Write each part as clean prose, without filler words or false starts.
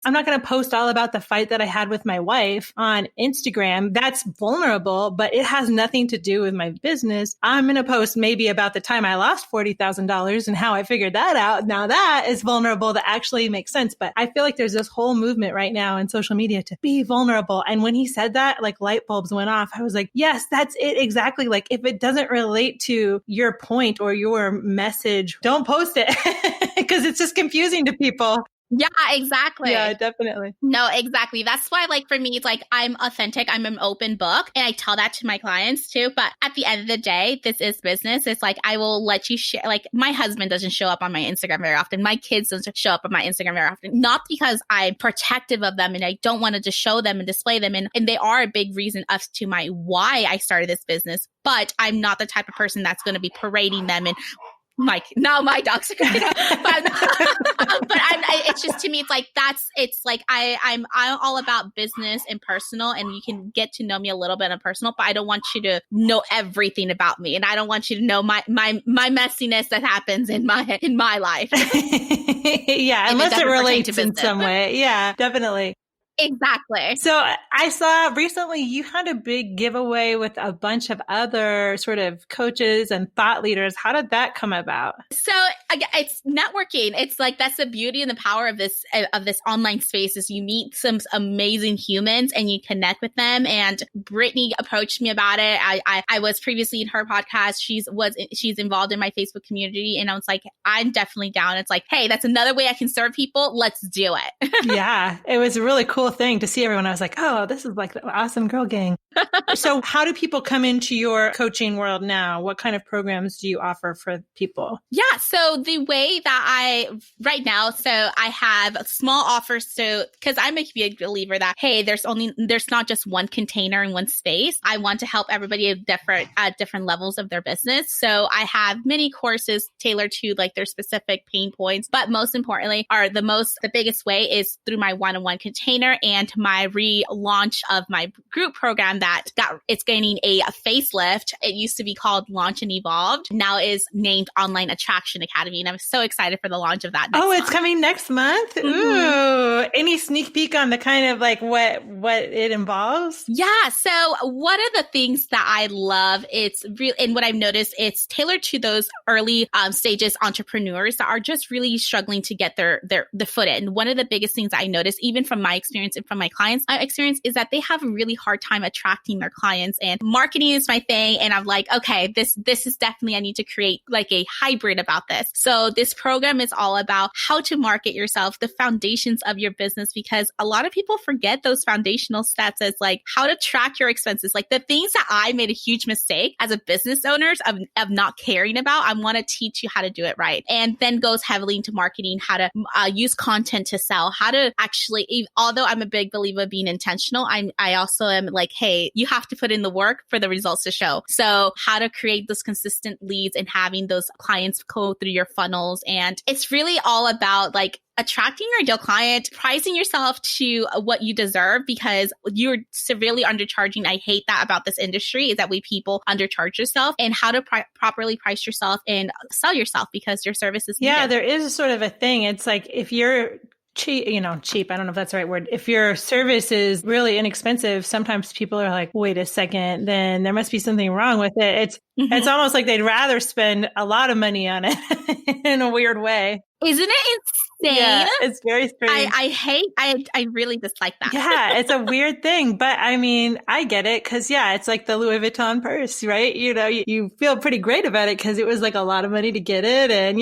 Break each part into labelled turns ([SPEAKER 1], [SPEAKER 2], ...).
[SPEAKER 1] I'm not going to post all about the fight that I had with my wife on Instagram. That's vulnerable, but it has nothing to do with my business. I'm going to post maybe about the time I lost $40,000 and how I figured that out. Now that is vulnerable. That actually makes sense. But I feel like there's this whole movement right now in social media to be vulnerable. And when he said that, like light bulbs went off. I was like, yes, that's it. Exactly. Like if it doesn't relate to your point or your message, don't post it because it's just confusing to people.
[SPEAKER 2] Yeah, exactly.
[SPEAKER 1] Yeah, definitely.
[SPEAKER 2] No, exactly. That's why, like, for me, it's like, I'm authentic. I'm an open book. And I tell that to my clients too. But at the end of the day, this is business. It's like, I will let you share. Like, my husband doesn't show up on my Instagram very often. My kids don't show up on my Instagram very often. Not because I'm protective of them and I don't want to just show them and display them. And they are a big reason as to why I started this business. But I'm not the type of person that's going to be parading them and now my dogs are but it's just, to me, it's like I'm all about business and personal, and you can get to know me a little bit in personal, but I don't want you to know everything about me, and I don't want you to know my messiness that happens in my life.
[SPEAKER 1] Yeah, unless it relates in some way. Yeah, definitely.
[SPEAKER 2] Exactly.
[SPEAKER 1] So I saw recently you had a big giveaway with a bunch of other sort of coaches and thought leaders. How did that come about?
[SPEAKER 2] So it's networking. It's like, that's the beauty and the power of this online space, is you meet some amazing humans and you connect with them. And Brittany approached me about it. I was previously in her podcast. She's involved in my Facebook community, and I was like, I'm definitely down. It's like, hey, that's another way I can serve people. Let's do it.
[SPEAKER 1] Yeah, it was a really cool thing to see everyone. I was like, oh, this is like the awesome girl gang. So how do people come into your coaching world now? What kind of programs do you offer for people?
[SPEAKER 2] Yeah. So the way that right now, I have small offers. So, cause I'm a big believer that, hey, there's not just one container in one space. I want to help everybody at different levels of their business. So I have many courses tailored to like their specific pain points, but most importantly the biggest way is through my one-on-one container and my relaunch of my group program it's gaining a facelift. It used to be called Launch and Evolved. Now is named Online Attraction Academy. And I'm so excited for the launch of that.
[SPEAKER 1] It's coming next month. Mm-hmm. Ooh, any sneak peek on the kind of like what it involves?
[SPEAKER 2] Yeah. So one of the things that I love, it's real, and what I've noticed, it's tailored to those early stages entrepreneurs that are just really struggling to get their foot in. One of the biggest things I noticed, even from my experience and from my clients' experience, is that they have a really hard time attracting their clients, and marketing is my thing. And I'm like, okay, this is definitely, I need to create like a hybrid about this. So this program is all about how to market yourself, the foundations of your business, because a lot of people forget those foundational steps, as like how to track your expenses, like the things that I made a huge mistake as a business owner of not caring about. I want to teach you how to do it right. And then goes heavily into marketing, how to use content to sell, how to actually, although I'm a big believer of being intentional, I also am like, hey, you have to put in the work for the results to show. So how to create those consistent leads and having those clients go through your funnels. And it's really all about like attracting your ideal client, pricing yourself to what you deserve, because you're severely undercharging. I hate that about this industry, is that we people undercharge yourself, and how to properly price yourself and sell yourself, because your service is needed.
[SPEAKER 1] Yeah, there is sort of a thing. It's like if you're cheap, I don't know if that's the right word. If your service is really inexpensive, sometimes people are like, wait a second, then there must be something wrong with it. It's almost like they'd rather spend a lot of money on it in a weird way.
[SPEAKER 2] Isn't it insane?
[SPEAKER 1] Yeah, it's very strange.
[SPEAKER 2] I really dislike that.
[SPEAKER 1] Yeah, it's a weird thing. But I mean, I get it because, it's like the Louis Vuitton purse, right? You feel pretty great about it because it was like a lot of money to get it. And,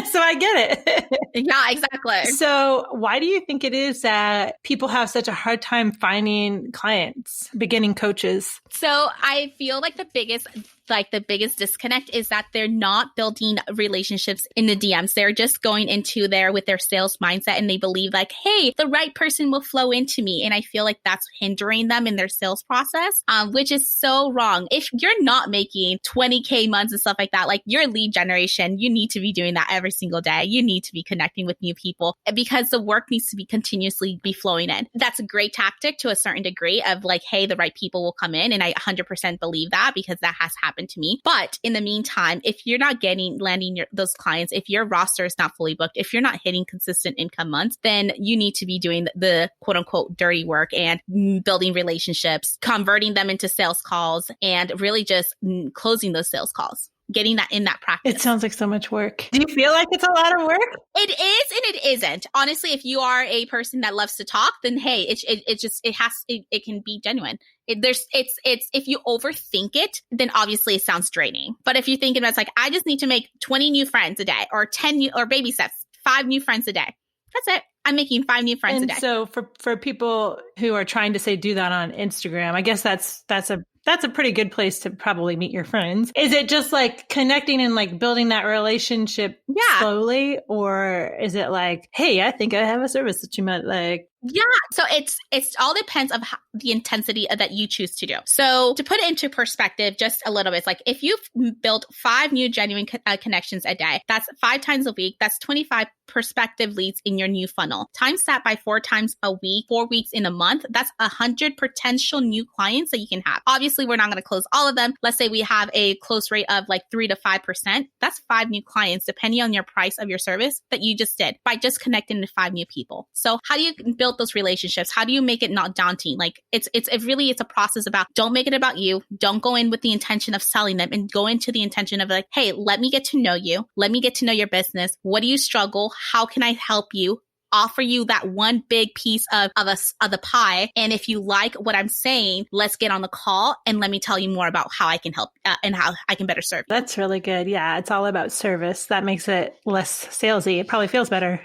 [SPEAKER 1] so I get it.
[SPEAKER 2] Yeah, exactly.
[SPEAKER 1] So why do you think it is that people have such a hard time finding clients, beginning coaches?
[SPEAKER 2] So I feel like the biggest disconnect is that they're not building relationships in the DMs. They're just going into there with their sales mindset, and they believe like, hey, the right person will flow into me. And I feel like that's hindering them in their sales process, which is so wrong. If you're not making 20K months and stuff like that, like your lead generation, you need to be doing that every single day. You need to be connecting with new people because the work needs to be continuously be flowing in. That's a great tactic to a certain degree of like, hey, the right people will come in. And I 100% believe that because that has happened happened to me. But in the meantime, if you're not landing those clients, if your roster is not fully booked, if you're not hitting consistent income months, then you need to be doing the quote unquote dirty work and building relationships, converting them into sales calls, and really just closing those sales calls. Getting that in that practice.
[SPEAKER 1] It sounds like so much work. Do you feel like it's a lot of work?
[SPEAKER 2] It is and it isn't. Honestly, if you are a person that loves to talk, then hey, it can be genuine. If you overthink it, then obviously it sounds draining. But if you think about it's like, I just need to make 20 new friends a day, or 10 new, or baby steps, 5 new friends a day. That's it. I'm making 5 new friends a day.
[SPEAKER 1] So for people who are trying to say do that on Instagram, I guess that's a pretty good place to probably meet your friends. Is it just like connecting and like building that relationship slowly? Or is it like, hey, I think I have a service that you might like?
[SPEAKER 2] Yeah. So it's all depends of the intensity that you choose to do. So to put it into perspective, just a little bit, it's like if you've built 5 new genuine connections a day, that's 5 times a week. That's 25 prospective leads in your new funnel. Times that by 4 times a week, 4 weeks in a month, that's 100 potential new clients that you can have. Obviously, we're not going to close all of them. Let's say we have a close rate of like 3 to 5%. That's 5 new clients, depending on your price of your service that you just did by just connecting to 5 new people. So how do you build those relationships? How do you make it not daunting? Like it's a process about, don't make it about you. Don't go in with the intention of selling them, and go into the intention of like, hey, let me get to know you. Let me get to know your business. What do you struggle? How can I help you? Offer you that one big piece of the pie. And if you like what I'm saying, let's get on the call and let me tell you more about how I can help and how I can better serve you.
[SPEAKER 1] That's really good. Yeah. It's all about service. That makes it less salesy. It probably feels better,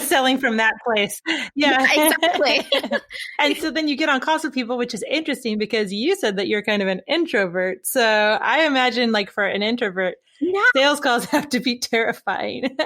[SPEAKER 1] selling from that place. Yeah,
[SPEAKER 2] exactly.
[SPEAKER 1] And so then you get on calls with people, which is interesting because you said that you're kind of an introvert. So I imagine like for an introvert, sales calls have to be terrifying.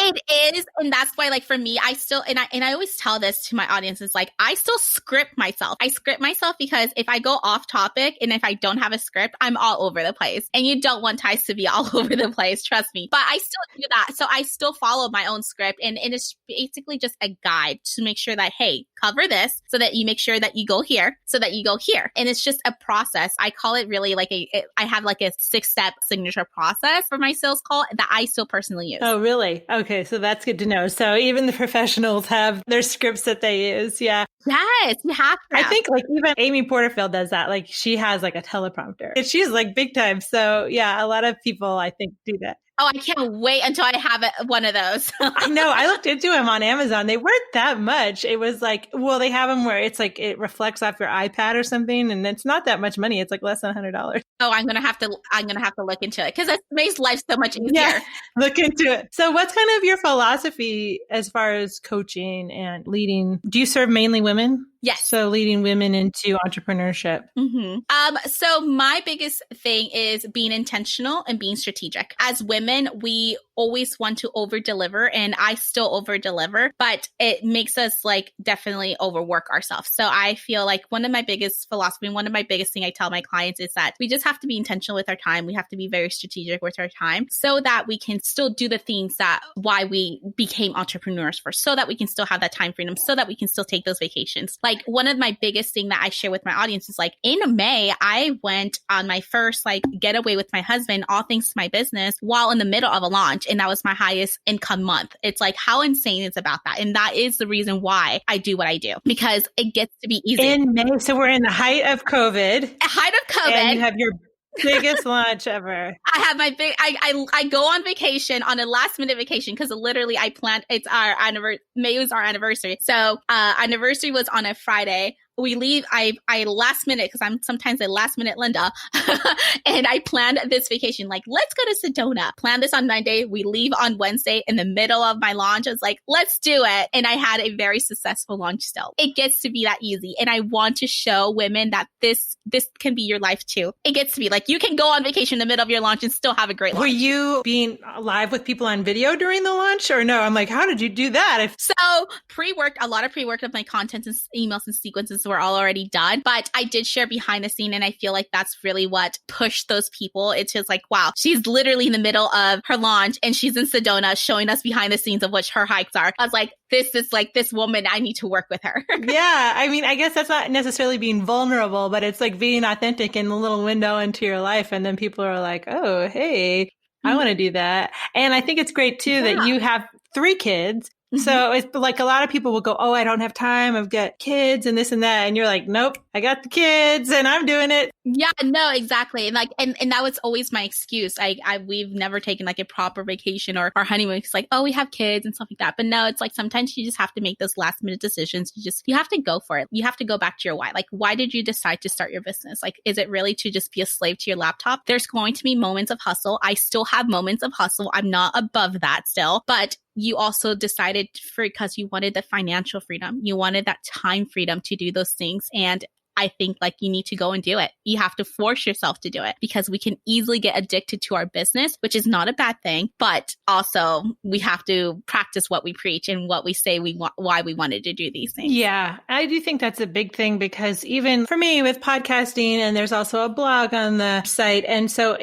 [SPEAKER 2] It is. And that's why, like, for me, I still, and I always tell this to my audience, is like, I still script myself. I script myself because if I go off topic and if I don't have a script, I'm all over the place. And you don't want ties to be all over the place, trust me. But I still do that. So I still follow my own script. And it's basically just a guide to make sure that, hey, cover this so that you make sure that you go here, so that you go here. And it's just a process. I call it really like I have like a 6-step signature process for my sales call that I still personally use.
[SPEAKER 1] Oh, really? Okay. So that's good to know. So even the professionals have their scripts that they use. Yeah.
[SPEAKER 2] Yes, you have to.
[SPEAKER 1] I think like even Amy Porterfield does that. Like she has like a teleprompter and she's like big time. So yeah, a lot of people I think do that.
[SPEAKER 2] Oh, I can't wait until I have one of those.
[SPEAKER 1] I know. I looked into them on Amazon. They weren't that much. It was like, well, they have them where it's like, it reflects off your iPad or something. And it's not that much money. It's like less than $100.
[SPEAKER 2] Oh, I'm going to have to look into it because it makes life so much easier.
[SPEAKER 1] Yeah, look into it. So what's kind of your philosophy as far as coaching and leading? Do you serve mainly women?
[SPEAKER 2] Yes.
[SPEAKER 1] So leading women into entrepreneurship.
[SPEAKER 2] Mm-hmm. So my biggest thing is being intentional and being strategic. As women, we always want to over deliver, and I still over deliver, but it makes us like definitely overwork ourselves. So I feel like one of my biggest philosophy, one of my biggest thing I tell my clients is that we just have to be intentional with our time. We have to be very strategic with our time so that we can still do the things that why we became entrepreneurs first, so that we can still have that time freedom, so that we can still take those vacations. Like one of my biggest thing that I share with my audience is like in May, I went on my first like getaway with my husband, all thanks to my business, while in the middle of a launch. And that was my highest income month. It's like, how insane is about that? And that is the reason why I do what I do, because it gets to be easy.
[SPEAKER 1] In May, so we're in the height of COVID. And you have your biggest launch ever.
[SPEAKER 2] I have my I go on vacation, on a last minute vacation, because literally I planned, it's our anniversary, May was our anniversary. So anniversary was on a Friday. We leave, I last minute, because I'm sometimes a last minute Linda, and I planned this vacation, like, let's go to Sedona. Plan this on Monday. We leave on Wednesday. In the middle of my launch, I was like, let's do it. And I had a very successful launch still. It gets to be that easy. And I want to show women that this can be your life too. It gets to be like, you can go on vacation in the middle of your launch and still have a great launch.
[SPEAKER 1] Were you being live with people on video during the launch or no? I'm like, how did you do that?
[SPEAKER 2] So a lot of pre-work of my content and emails and sequences were all already done. But I did share behind the scene, and I feel like that's really what pushed those people. It's just like, wow, she's literally in the middle of her launch and she's in Sedona showing us behind the scenes of what her hikes are. I was like, this is like this woman, I need to work with her.
[SPEAKER 1] Yeah. I mean, I guess that's not necessarily being vulnerable, but it's like being authentic in the little window into your life. And then people are like, oh, hey, I want to do that. And I think it's great too that you have 3 kids. So it's like a lot of people will go, oh, I don't have time. I've got kids and this and that. And you're like, nope, I got the kids and I'm doing it.
[SPEAKER 2] Yeah, no, exactly. And like, and that was always my excuse. We've never taken like a proper vacation or honeymoon. It's like, oh, we have kids and stuff like that. But no, it's like, sometimes you just have to make those last minute decisions. You have to go for it. You have to go back to your why. Like, why did you decide to start your business? Like, is it really to just be a slave to your laptop? There's going to be moments of hustle. I still have moments of hustle. I'm not above that still, but you also decided because you wanted the financial freedom. You wanted that time freedom to do those things. And I think like you need to go and do it. You have to force yourself to do it because we can easily get addicted to our business, which is not a bad thing, but also we have to practice what we preach and what we say we want, why we wanted to do these things.
[SPEAKER 1] Yeah, I do think that's a big thing because even for me with podcasting, and there's also a blog on the site. And so,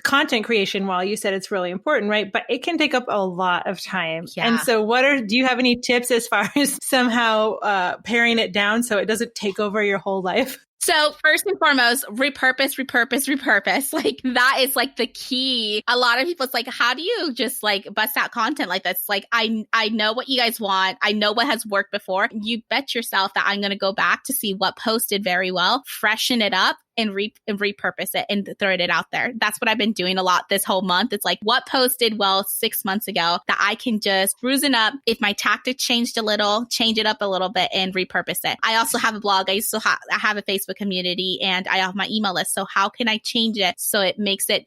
[SPEAKER 1] content creation, while you said it's really important, right? But it can take up a lot of time.
[SPEAKER 2] Yeah.
[SPEAKER 1] And so do you have any tips as far as somehow paring it down so it doesn't take over your whole life?
[SPEAKER 2] So first and foremost, repurpose. Like that is like the key. A lot of people, it's like, how do you just like bust out content like that's like, I know what you guys want. I know what has worked before. You bet yourself that I'm going to go back to see what posted very well, freshen it up, and repurpose it and throw it out there. That's what I've been doing a lot this whole month. It's like what posted well 6 months ago that I can just bruising up. If my tactic changed a little, change it up a little bit and repurpose it. I also have a blog. I have a Facebook community and I have my email list. So how can I change it so it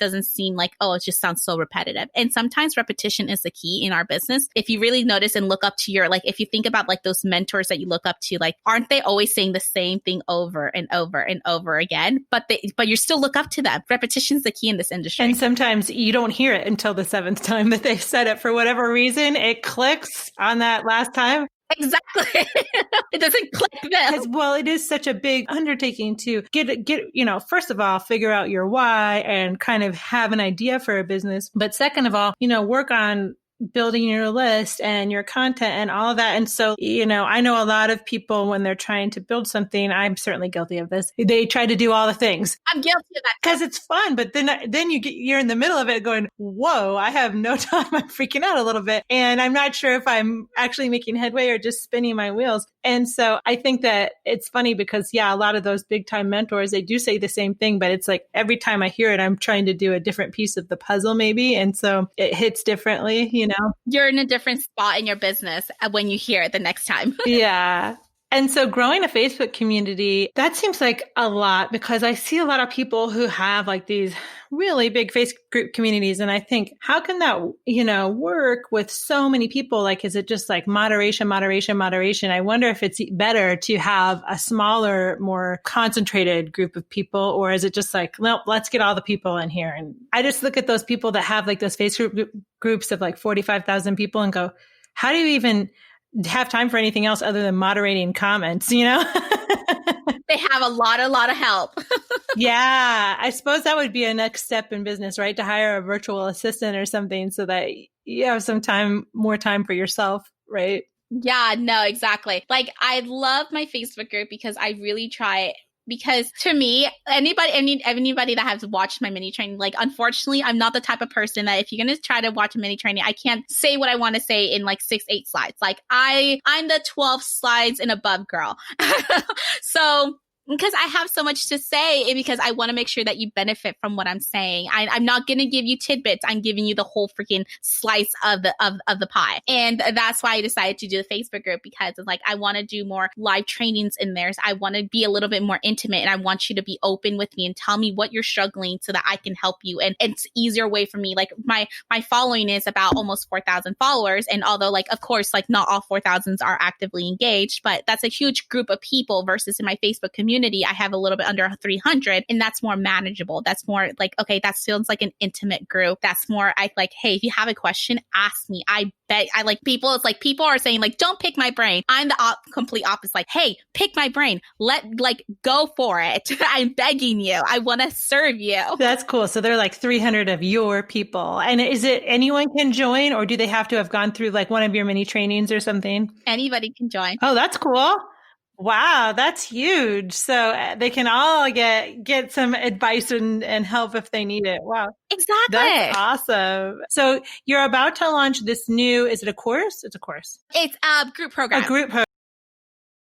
[SPEAKER 2] doesn't seem like, oh, it just sounds so repetitive. And sometimes repetition is the key in our business. If you really notice and look up to if you think about like those mentors that you look up to, like, aren't they always saying the same thing over and over and over again? But you still look up to them. Repetition is the key in this industry.
[SPEAKER 1] And sometimes you don't hear it until the 7th time that they've said it. For whatever reason, it clicks on that last time.
[SPEAKER 2] Exactly. It doesn't click then.
[SPEAKER 1] Well, it is such a big undertaking to get, first of all, figure out your why and kind of have an idea for a business. But second of all, work on building your list and your content and all of that. And so, I know a lot of people when they're trying to build something, I'm certainly guilty of this. They try to do all the things.
[SPEAKER 2] I'm guilty of that
[SPEAKER 1] because it's fun. But then you're in the middle of it going, whoa, I have no time. I'm freaking out a little bit. And I'm not sure if I'm actually making headway or just spinning my wheels. And so I think that it's funny because, a lot of those big time mentors, they do say the same thing, but it's like every time I hear it, I'm trying to do a different piece of the puzzle maybe. And so it hits differently,
[SPEAKER 2] You're in a different spot in your business when you hear it the next time.
[SPEAKER 1] Yeah. And so growing a Facebook community, that seems like a lot because I see a lot of people who have like these really big Facebook communities. And I think, how can that, work with so many people? Like, is it just like moderation? I wonder if it's better to have a smaller, more concentrated group of people, or is it just like, well, let's get all the people in here. And I just look at those people that have like those Facebook groups of like 45,000 people and go, how do you even have time for anything else other than moderating comments,
[SPEAKER 2] They have a lot of help.
[SPEAKER 1] Yeah. I suppose that would be a next step in business, right? To hire a virtual assistant or something so that you have more time for yourself, right?
[SPEAKER 2] Yeah, no, exactly. Like, I love my Facebook group because I really try. Because to me, anybody that has watched my mini training, like, unfortunately, I'm not the type of person that if you're going to try to watch a mini training, I can't say what I want to say in like 6-8 slides. Like, I'm the 12 slides and above girl. So because I have so much to say and because I want to make sure that you benefit from what I'm saying. I'm not going to give you tidbits. I'm giving you the whole freaking slice of the pie. And that's why I decided to do the Facebook group, because it's like, I want to do more live trainings in there. So I want to be a little bit more intimate, and I want you to be open with me and tell me what you're struggling so that I can help you. And it's easier way for me. Like, my following is about almost 4,000 followers. And although, like, of course, like, not all 4,000s are actively engaged, but that's a huge group of people versus in my Facebook community, community, I have a little bit under 300, and that's more manageable. That's more like, okay, that feels like an intimate group. That's more, I like, hey, if you have a question, ask me. I bet I like people. It's like people are saying like, don't pick my brain. I'm the complete opposite. Like, hey, pick my brain. Go for it. I'm begging you. I want to serve you.
[SPEAKER 1] That's cool. So they're like 300 of your people. And is it anyone can join, or do they have to have gone through like one of your mini trainings or something?
[SPEAKER 2] Anybody can join.
[SPEAKER 1] Oh, that's cool. Wow, that's huge. So they can all get some advice and help if they need it. Wow.
[SPEAKER 2] Exactly.
[SPEAKER 1] That's awesome. So you're about to launch this new, is it a course? It's a course.
[SPEAKER 2] It's a group program.
[SPEAKER 1] A group program.